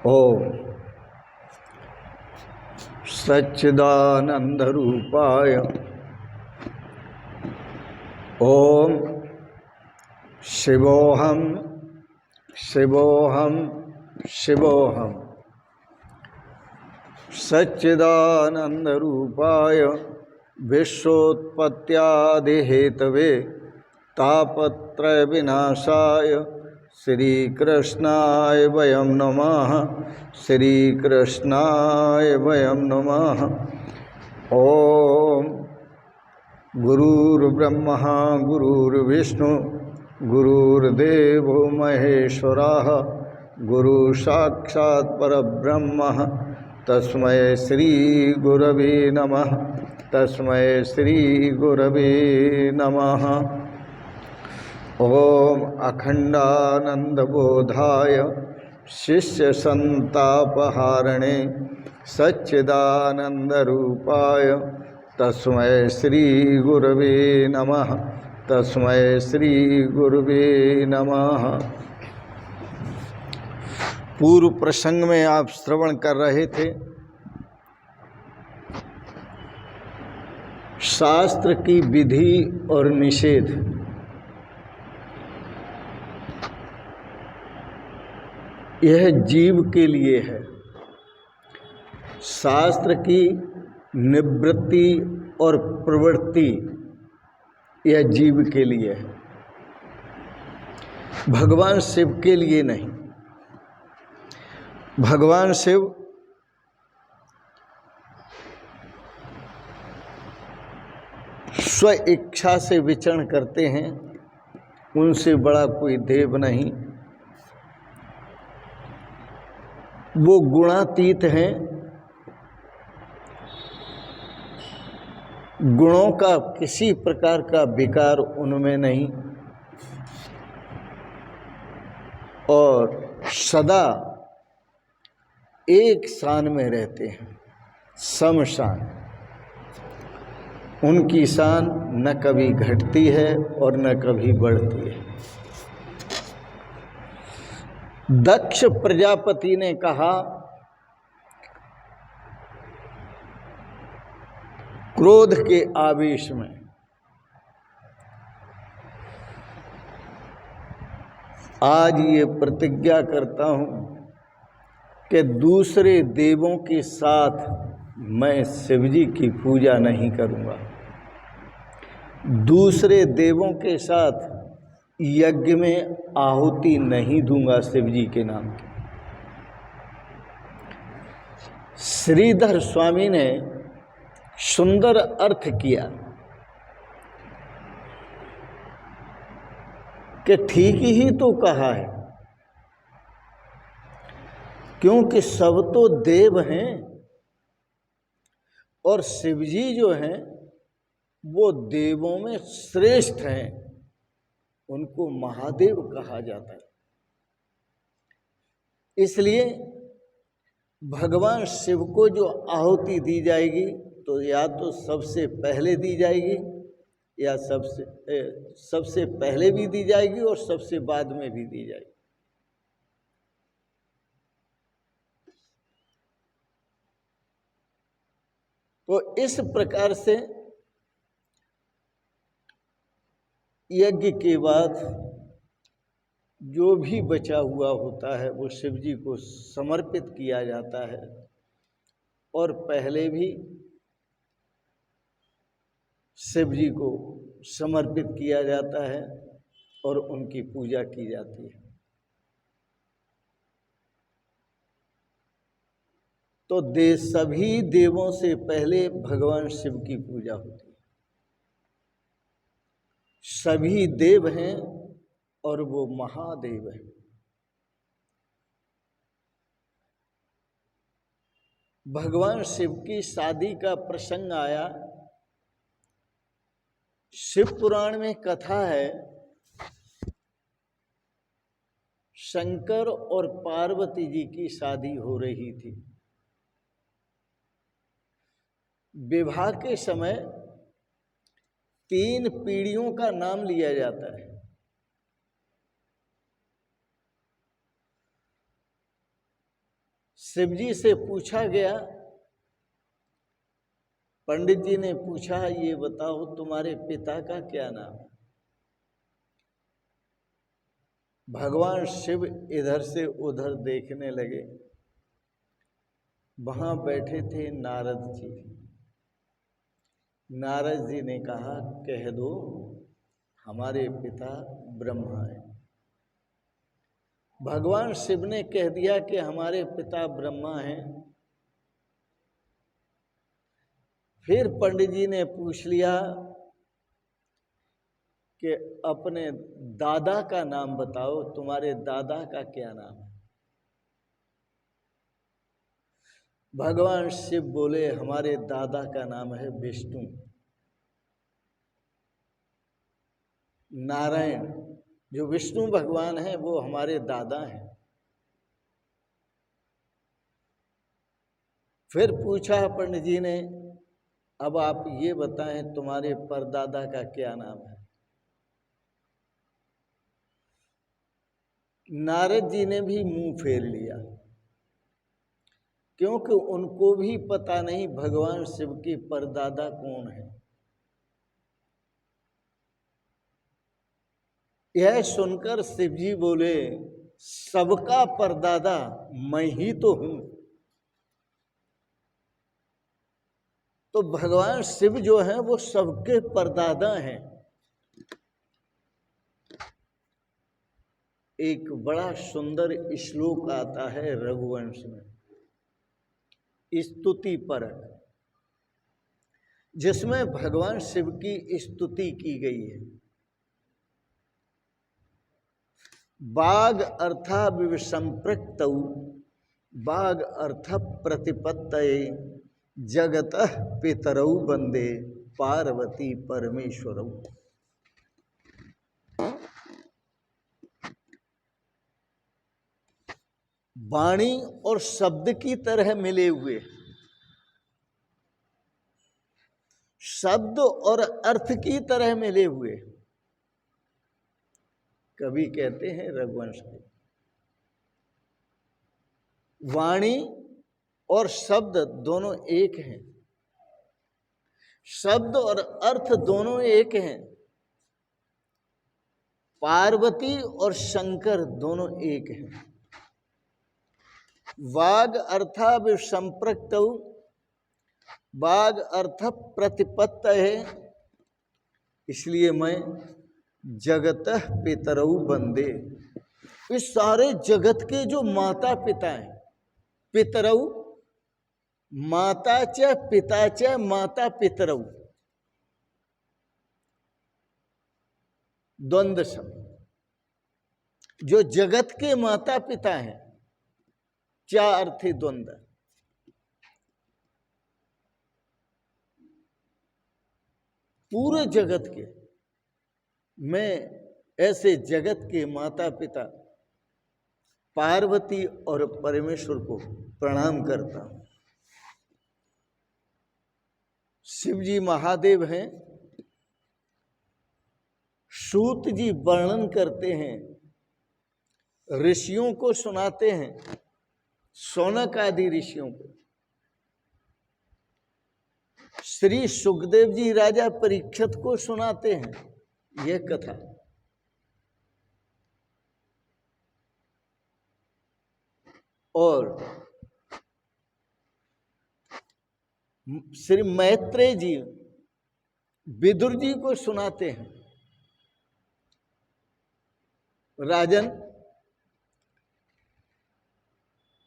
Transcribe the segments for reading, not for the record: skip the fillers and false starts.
ओम सच्चिदानंद रूपाय ओम शिवोहम शिवोहम शिवोहम सच्चिदानंद रूपाय विश्वोत्पत्त्यादि Hathaway तापत्रय विनाशाय श्री कृष्णाय वयं नमः। श्री कृष्णाय वयं नमः। ओम गुरुर्ब्रह्मा गुरुर्विष्णु गुरुर्देवो महेश्वरः गुरु साक्षात् परब्रह्म तस्मै श्री गुरवे नमः। तस्मै श्री गुरवे नमः। ओम अखंडानंदबोधाय शिष्य संतापहारणे सच्चिदानंद रूपाय तस्मै श्री गुरवे नमः। तस्मै श्री गुरवे नमः। पूर्व प्रसंग में आप श्रवण कर रहे थे शास्त्र की विधि और निषेध। यह जीव के लिए है। शास्त्र की निवृत्ति और प्रवृत्ति यह जीव के लिए है, भगवान शिव के लिए नहीं। भगवान शिव स्व इच्छा से विचरण करते हैं, उनसे बड़ा कोई देव नहीं। वो गुणातीत हैं, गुणों का किसी प्रकार का विकार उनमें नहीं और सदा एक शान में रहते हैं, समशान। उनकी शान न कभी घटती है और न कभी बढ़ती है। दक्ष प्रजापति ने कहा, क्रोध के आवेश में, आज ये प्रतिज्ञा करता हूं कि दूसरे देवों के साथ मैं शिवजी की पूजा नहीं करूंगा। दूसरे देवों के साथ यज्ञ में आहुति नहीं दूंगा शिवजी के नाम की। श्रीधर स्वामी ने सुंदर अर्थ किया कि ठीक ही तो कहा है, क्योंकि सब तो देव हैं और शिवजी जो हैं वो देवों में श्रेष्ठ हैं, उनको महादेव कहा जाता है। इसलिए भगवान शिव को जो आहुति दी जाएगी तो या तो सबसे पहले दी जाएगी या सबसे पहले भी दी जाएगी और सबसे बाद में भी दी जाएगी। तो इस प्रकार से यज्ञ के बाद जो भी बचा हुआ होता है वो शिवजी को समर्पित किया जाता है और पहले भी शिवजी को समर्पित किया जाता है और उनकी पूजा की जाती है। तो सभी देवों से पहले भगवान शिव की पूजा होती है। सभी देव हैं और वो महादेव है। भगवान शिव की शादी का प्रसंग आया। शिव पुराण में कथा है, शंकर और पार्वती जी की शादी हो रही थी। विवाह के समय 3 पीढ़ियों का नाम लिया जाता है। शिव जी से पूछा गया, पंडित जी ने पूछा, ये बताओ तुम्हारे पिता का क्या नाम है। भगवान शिव इधर से उधर देखने लगे। वहां बैठे थे नारद जी। नारद जी ने कहा, कह दो हमारे पिता ब्रह्मा हैं। भगवान शिव ने कह दिया कि हमारे पिता ब्रह्मा हैं। फिर पंडित जी ने पूछ लिया कि अपने दादा का नाम बताओ, तुम्हारे दादा का क्या नाम है। भगवान शिव बोले, हमारे दादा का नाम है विष्णु। नारायण जो विष्णु भगवान हैं वो हमारे दादा हैं। फिर पूछा पंडित जी ने, अब आप ये बताएं तुम्हारे परदादा का क्या नाम है। नारद जी ने भी मुंह फेर लिया, क्योंकि उनको भी पता नहीं भगवान शिव के परदादा कौन है। यह सुनकर शिव जी बोले, सबका परदादा मैं ही तो हूं। तो भगवान शिव जो हैं वो सबके परदादा हैं। एक बड़ा सुंदर श्लोक आता है रघुवंश में, स्तुति परक, जिसमें भगवान शिव की स्तुति की गई है। बाग अर्था विसंपृक्तौ बाग अर्थ प्रतिपत्तये जगतः पितरौ वंदे पार्वती परमेश्वरौ। वाणी और शब्द की तरह मिले हुए, शब्द और अर्थ की तरह मिले हुए। कवि कहते हैं रघुवंश के, वाणी और शब्द दोनों एक हैं, शब्द और अर्थ दोनों एक हैं, पार्वती और शंकर दोनों एक हैं। वाग अर्था विसंपृक्त वाग अर्थ प्रतिपत्त है, इसलिए मैं जगतः पितरौ वंदे, इस सारे जगत के जो माता पिता हैं, पितरौ माता च पिता च माता पितरौ, द्वंद्व शब्द, जो जगत के माता पिता हैं, क्या अर्थ है द्वंद्व। पूरे जगत के, मैं ऐसे जगत के माता पिता पार्वती और परमेश्वर को प्रणाम करता हूं। शिव जी महादेव हैं। सूत जी वर्णन करते हैं, ऋषियों को सुनाते हैं, शौनक आदि ऋषियों को। श्री सुखदेव जी राजा परीक्षित को सुनाते हैं यह कथा। और श्री मैत्रेय जी विदुर जी को सुनाते हैं, राजन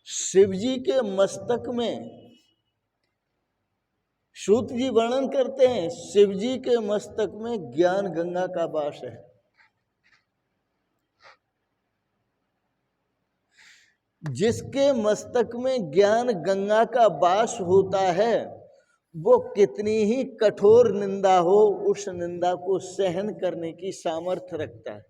शिव जी के मस्तक में, सूत जी वर्णन करते हैं, शिव जी के मस्तक में ज्ञान गंगा का वास है। जिसके मस्तक में ज्ञान गंगा का वास होता है वो कितनी ही कठोर निंदा हो, उस निंदा को सहन करने की सामर्थ्य रखता है।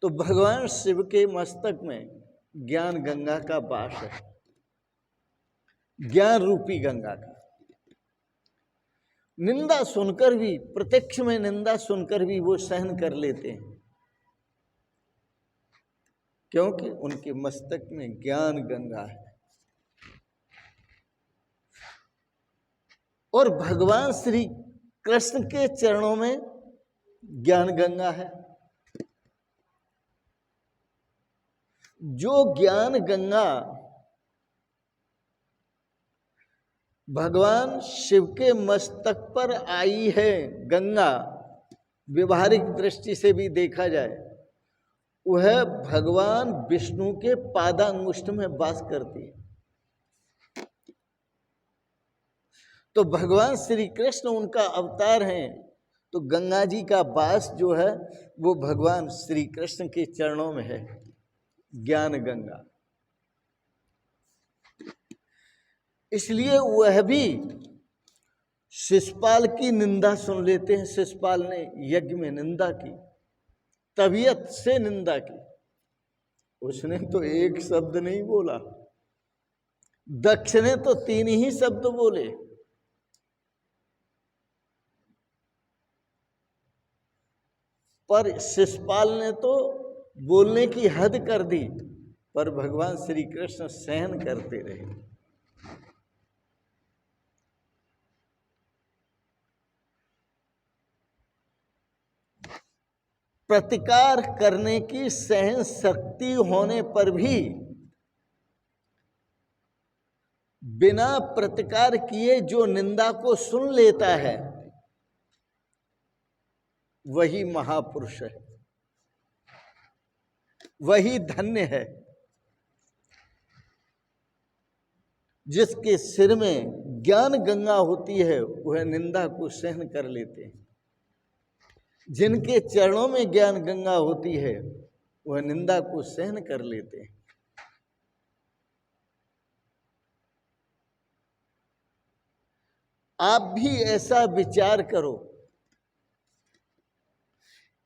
तो भगवान शिव के मस्तक में ज्ञान गंगा का वास है, ज्ञान रूपी गंगा का। निंदा सुनकर भी, प्रत्यक्ष में निंदा सुनकर भी वो सहन कर लेते हैं। क्योंकि उनके मस्तक में ज्ञान गंगा है। और भगवान श्री कृष्ण के चरणों में ज्ञान गंगा है। जो ज्ञान गंगा भगवान शिव के मस्तक पर आई है, गंगा व्यवहारिक दृष्टि से भी देखा जाए, वह भगवान विष्णु के पादांगुष्ठ में वास करती है। तो भगवान श्री कृष्ण उनका अवतार हैं, तो गंगा जी का वास जो है वो भगवान श्री कृष्ण के चरणों में है, ज्ञान गंगा। इसलिए वह भी शिशुपाल की निंदा सुन लेते हैं। शिशुपाल ने यज्ञ में निंदा की, तबीयत से निंदा की, उसने तो एक शब्द नहीं बोला, दक्ष ने तो 3 ही शब्द बोले। पर शिशुपाल ने तो बोलने की हद कर दी, पर भगवान श्री कृष्ण सहन करते रहे। प्रतिकार करने की सहन शक्ति होने पर भी बिना प्रतिकार किए जो निंदा को सुन लेता है वही महापुरुष है, वही धन्य है। जिसके सिर में ज्ञान गंगा होती है वह निंदा को सहन कर लेते हैं। जिनके चरणों में ज्ञान गंगा होती है वह निंदा को सहन कर लेते हैं। आप भी ऐसा विचार करो,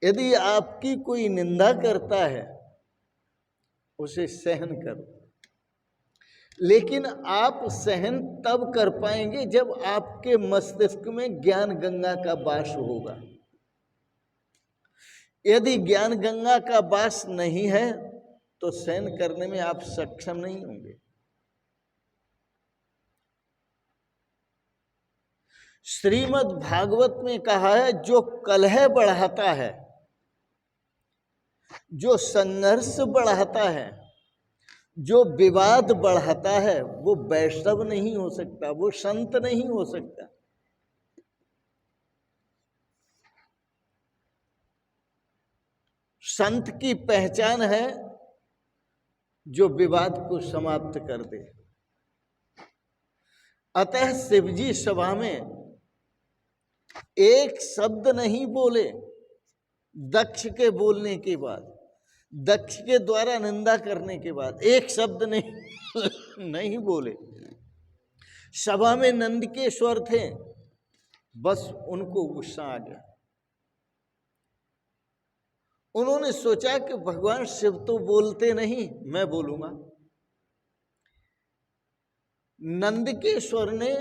यदि आपकी कोई निंदा करता है उसे सहन करो, लेकिन आप सहन तब कर पाएंगे जब आपके मस्तिष्क में ज्ञान गंगा का वास होगा। यदि ज्ञान गंगा का वास नहीं है तो सहन करने में आप सक्षम नहीं होंगे। श्रीमद् भागवत में कहा है, जो कलह बढ़ाता है, जो संघर्ष बढ़ाता है, जो विवाद बढ़ाता है, वो वैष्णव नहीं हो सकता, वो संत नहीं हो सकता। संत की पहचान है जो विवाद को समाप्त कर दे। अतः शिवजी सभा में एक शब्द नहीं बोले। दक्ष के बोलने के बाद, दक्ष के द्वारा निंदा करने के बाद एक शब्द नहीं बोले। सभा में नंद के स्वर थे, बस उनको गुस्सा आ गया। उन्होंने सोचा कि भगवान शिव तो बोलते नहीं, मैं बोलूंगा। नंद के स्वर ने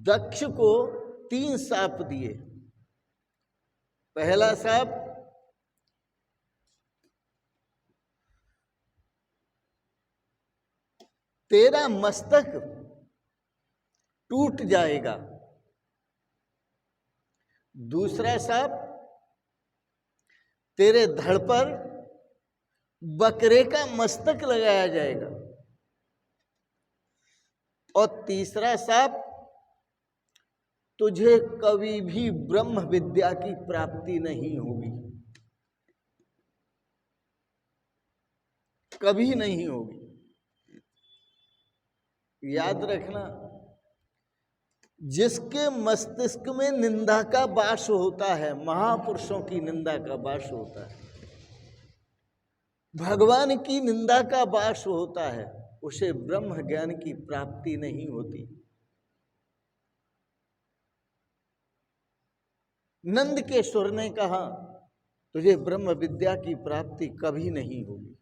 दक्ष को 3 शाप दिए। पहला शाप, तेरा मस्तक टूट जाएगा। दूसरा शाप, तेरे धड़ पर बकरे का मस्तक लगाया जाएगा। और तीसरा शाप, तुझे कभी भी ब्रह्म विद्या की प्राप्ति नहीं होगी, कभी नहीं होगी। याद रखना, जिसके मस्तिष्क में निंदा का वास होता है, महापुरुषों की निंदा का वास होता है, भगवान की निंदा का वास होता है, उसे ब्रह्म ज्ञान की प्राप्ति नहीं होती। नंद के स्वर ने कहा, तुझे ब्रह्म विद्या की प्राप्ति कभी नहीं होगी।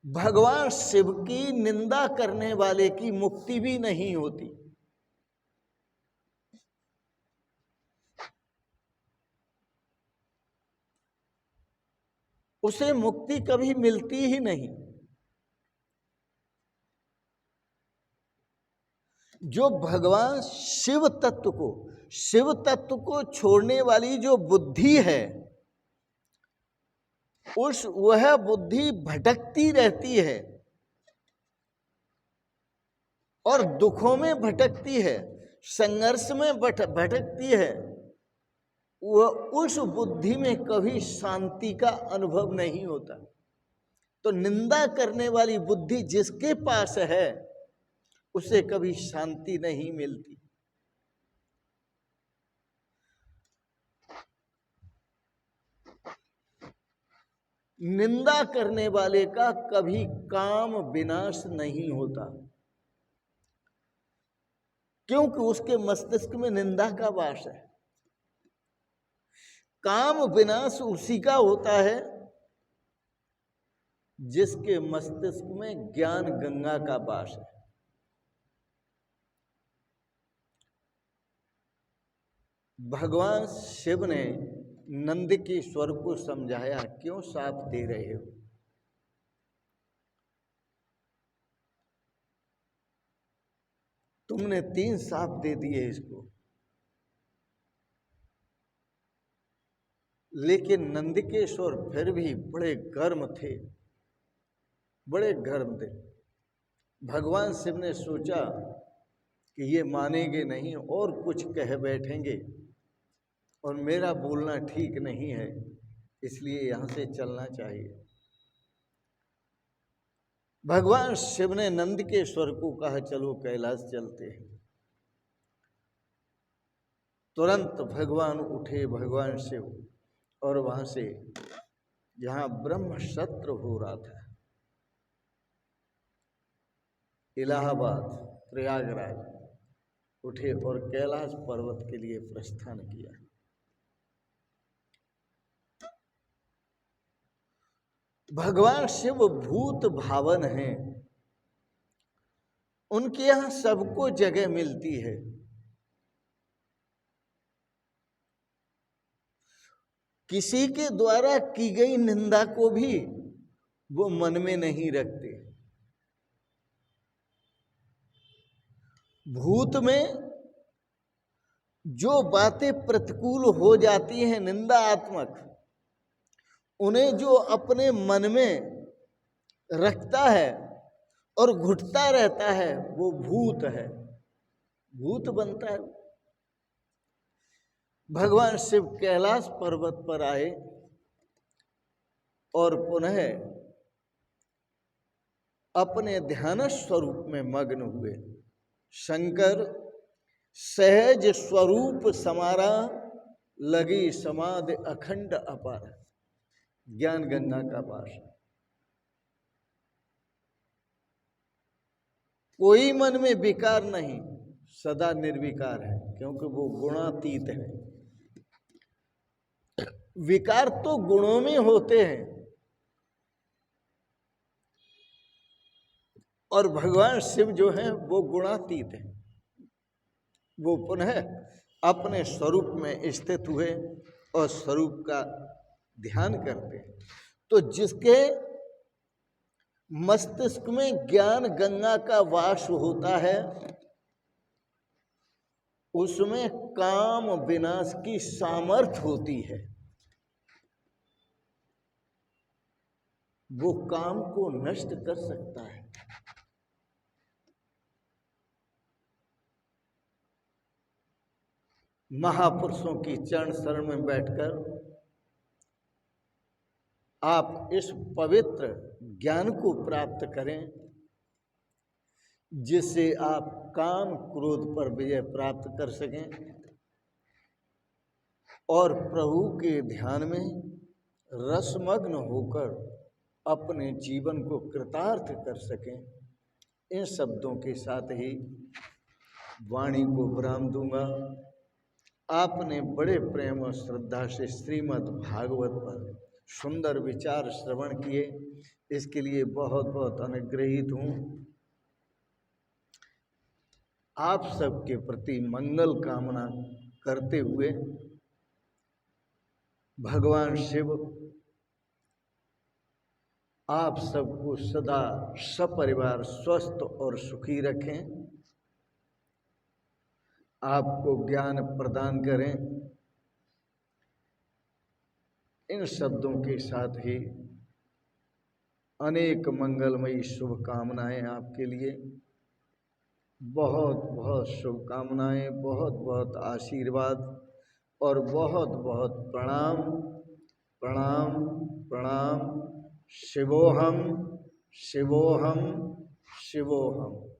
भगवान शिव की निंदा करने वाले की मुक्ति भी नहीं होती। उसे मुक्ति कभी मिलती ही नहीं। जो भगवान शिव तत्व को छोड़ने वाली जो बुद्धि है, वह बुद्धि भटकती रहती है और दुखों में भटकती है, संघर्ष में भटकती है। वह उस बुद्धि में कभी शांति का अनुभव नहीं होता। तो निंदा करने वाली बुद्धि जिसके पास है उसे कभी शांति नहीं मिलती। निंदा करने वाले का कभी काम विनाश नहीं होता, क्योंकि उसके मस्तिष्क में निंदा का वास है। काम विनाश उसी का होता है जिसके मस्तिष्क में ज्ञान गंगा का वास है। भगवान शिव ने नंद के स्वर को समझाया, क्यों शाप दे रहे हो? तुमने 3 शाप दे दिए इसको। लेकिन नंद के स्वर फिर भी बड़े गर्म थे, बड़े गर्म थे। भगवान शिव ने सोचा कि ये मानेंगे नहीं और कुछ कह बैठेंगे और मेरा बोलना ठीक नहीं है, इसलिए यहां से चलना चाहिए। भगवान शिव ने नंद के स्वर को कहा, चलो कैलाश चलते हैं। तुरंत भगवान उठे, भगवान शिव, और वहां से जहां ब्रह्म सत्र हो रहा था, इलाहाबाद, प्रयागराज, उठे और कैलाश पर्वत के लिए प्रस्थान किया। भगवान शिव भूत भावन हैं, उनके यहां सबको जगह मिलती है। किसी के द्वारा की गई निंदा को भी वो मन में नहीं रखते। भूत में जो बातें प्रतिकूल हो जाती हैं, निंदात्मक, उन्हें जो अपने मन में रखता है और घुटता रहता है, वो भूत है, भूत बनता है। भगवान शिव कैलाश पर्वत पर आए और पुनः अपने ध्यान स्वरूप में मग्न हुए। शंकर सहज स्वरूप समारा, लगी समाधि अखंड अपार। ज्ञान गंगा का वास। कोई मन में विकार नहीं, सदा निर्विकार है, क्योंकि वो गुणातीत है। विकार तो गुणों में होते हैं, और भगवान शिव जो हैं वो गुणातीत हैं। वो पुनः अपने स्वरूप में स्थित हुए और स्वरूप का ध्यान करते हैं। तो जिसके मस्तिष्क में ज्ञान गंगा का वास होता है, उसमें काम विनाश की सामर्थ्य होती है। वो काम को नष्ट कर सकता है। महापुरुषों की चरण शरण में बैठकर आप इस पवित्र ज्ञान को प्राप्त करें, जिससे आप काम क्रोध पर विजय प्राप्त कर सकें और प्रभु के ध्यान में रसमग्न होकर अपने जीवन को कृतार्थ कर सकें। इन शब्दों के साथ ही वाणी को विराम दूंगा। आपने बड़े प्रेम और श्रद्धा से श्रीमद् भागवत पर सुंदर विचार श्रवण किए, इसके लिए बहुत बहुत अनुग्रहित हूँ। आप सबके प्रति मंगल कामना करते हुए भगवान शिव आप सबको सदा सपरिवार स्वस्थ और सुखी रखें, आपको ज्ञान प्रदान करें। इन शब्दों के साथ ही अनेक मंगलमयी शुभकामनाएं आपके लिए, बहुत बहुत शुभकामनाएं, बहुत बहुत आशीर्वाद और बहुत बहुत प्रणाम प्रणाम प्रणाम। शिवोहम शिवोहम शिवोहम।